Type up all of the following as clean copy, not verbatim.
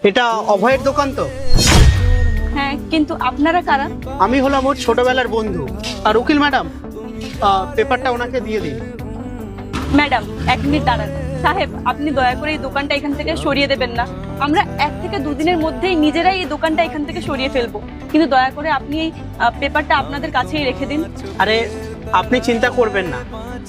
এটা অভয়ের দোকান তো? হ্যাঁ, কিন্তু আপনারা কারা? আমি হলাম ওর ছোটবেলার বন্ধু। আর উকিল ম্যাডাম, পেপারটা ওনাকে দিয়ে দিন। ম্যাডাম, 1 মিনিট দাঁড়ান। সাহেব, আপনি দয়া করে এই দোকানটা এখান থেকে সরিয়ে দেবেন না? আমরা 1 থেকে 2 দিনের মধ্যেই নিজেরাই এই দোকানটা এখান থেকে সরিয়ে ফেলবো, কিন্তু দয়া করে আপনি এই পেপারটা আপনাদের কাছেই রেখে দিন। আরে আপনি চিন্তা করবেন না,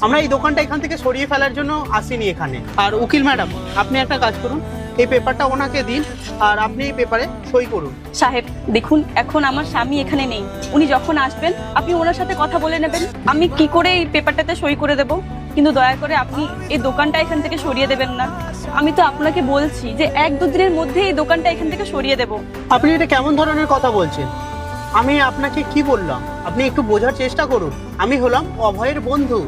আমরা এই দোকানটা এখান থেকে সরিয়ে ফেলার জন্য আসিনি এখানে। আর উকিল ম্যাডাম, আপনি একটা কাজ করুন, এই পেপারটা ওনাকে দিন আর আপনি এই পেপারে সই করুন। সাহেব দেখুন, এখন আমার স্বামী এখানে নেই। উনি যখন আসবেন আপনি ওনার সাথে কথা বলে নেবেন। আমি কি করে এই পেপারটাতে সই করে দেব? কিন্তু দয়া করে আপনি এই দোকানটা এখান থেকে সরিয়ে দেবেন না। আমি তো আপনাকে বলছি যে 1-2 দিনের মধ্যে এই দোকানটা এখান থেকে সরিয়ে দেব। আপনি এটা কেমন ধরনের কথা বলছেন? আমি আপনাকে কি বললাম, আপনি একটু বোঝার চেষ্টা করুন। আমি হলাম অভয়ের বন্ধু,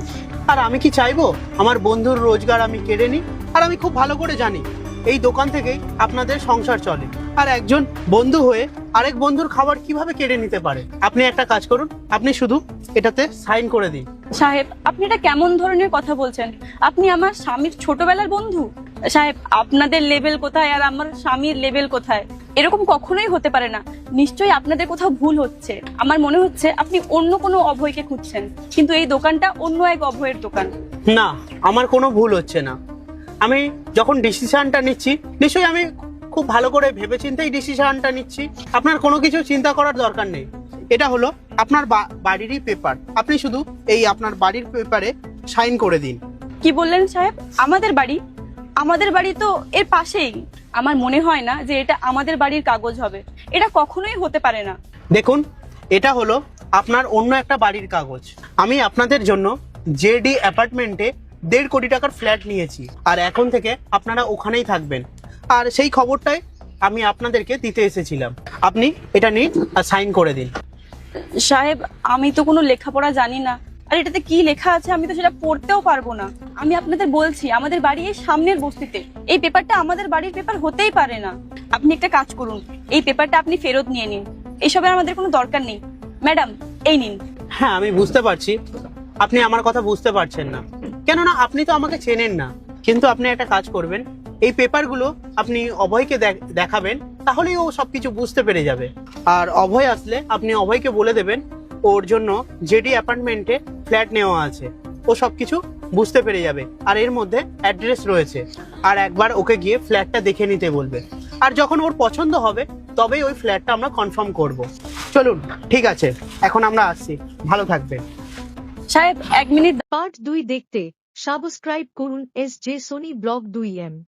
আর আমি কি চাইবো আমার বন্ধুর রোজগার আমি কেড়ে নিই? আর আমি খুব ভালো করে জানি এই দোকান থেকেই আপনাদের সংসার চলে। আর একজন বন্ধু হয়ে আরেক বন্ধুর খাবার কিভাবে কেড়ে নিতে পারে? আপনি একটা কাজ করুন, আপনি শুধু এটাতে সাইন করে দিন। সাহেব, আপনি এটা কেমন ধরনের কথা বলছেন? আপনি আমার স্বামীর ছোটবেলার বন্ধু। সাহেব, আপনাদের লেভেল কোথায় আর আমার স্বামীর লেভেল কোথায়? এরকম কখনোই হতে পারে না। নিশ্চয়ই আপনাদের কোথাও ভুল হচ্ছে। আমার মনে হচ্ছে আপনি অন্য কোনো অভয়কে খুঁজছেন, কিন্তু এই দোকানটা অন্য এক অভয়ের দোকান। না, আমার কোনো ভুল হচ্ছে না। আমি যখন ডিসিশনটা নিচ্ছি, নিশ্চয়ই আমি খুব ভালো করে ভেবেচিন্তেই ডিসিশনটা নিচ্ছি। আপনার কোনো কিছু চিন্তা করার দরকার নেই। এটা হলো আপনার বাড়িরই পেপার, আপনি শুধু এই আপনার বাড়ির পেপারে সাইন করে দিন। কি বললেন সাহেব? আমাদের বাড়ি? আমাদের বাড়ি তো এর পাশেই। আমার মনে হয় না যে এটা আমাদের বাড়ির কাগজ হবে। এটা কখনোই হতে পারে না। দেখুন, এটা হলো আপনার অন্য একটা বাড়ির কাগজ। আমি আপনাদের জন্য জেডি অ্যাপার্টমেন্টে 1.5 কোটি টাকার ফ্ল্যাট নিয়েছি, আর এখন থেকে আপনারা ওখানেই থাকবেন। আর সেই খবরটাই আমি আপনাদেরকে দিতে এসেছিলাম। আপনি এটা নিন আর সাইন করে দিন। সাহেব, আমি তো কোনো লেখাপড়া জানি না, আর এটাতে কি লেখা আছে আমি তো সেটা পড়তেও পারবো না। আমি আপনাদের বলছি, আমাদের বাড়ি এই সামনের বস্তিতে। এই পেপারটা আমাদের বাড়ির পেপার হতেই পারে না। আপনি একটা কাজ করুন, এই পেপারটা আপনি ফেরত নিয়ে নিন। এইসবের আমাদের কোনো দরকার নেই। ম্যাডাম, এই নিন। হ্যাঁ, আমি বুঝতে পারছি আপনি আমার কথা বুঝতে পারছেন না, কেননা আপনি তো আমাকে চেনেন না। কিন্তু আপনি একটা কাজ করবেন, এই পেপারগুলো আপনি অভয়কে দেখাবেন, তাহলেই ও সবকিছু বুঝতে পেরে যাবে। আর অভয় আসলে আপনি অভয়কে বলে দেবেন ওর জন্য জেডি অ্যাপার্টমেন্টে ফ্ল্যাট নেওয়া আছে। ও সবকিছু বুঝতে পেরে যাবে, আর এর মধ্যে অ্যাড্রেস রয়েছে। আর একবার ওকে গিয়ে ফ্ল্যাটটা দেখে নিতে বলবে, আর যখন ওর পছন্দ হবে তবেই ওই ফ্ল্যাটটা আমরা কনফার্ম করব। চলুন, ঠিক আছে, এখন আমরা আসছি। ভালো থাকবেন। সাহেব, 1 মিনিট। পার্ট 2 দেখতে সাবস্ক্রাইব করুন SJ সোনি ব্লগ 2M।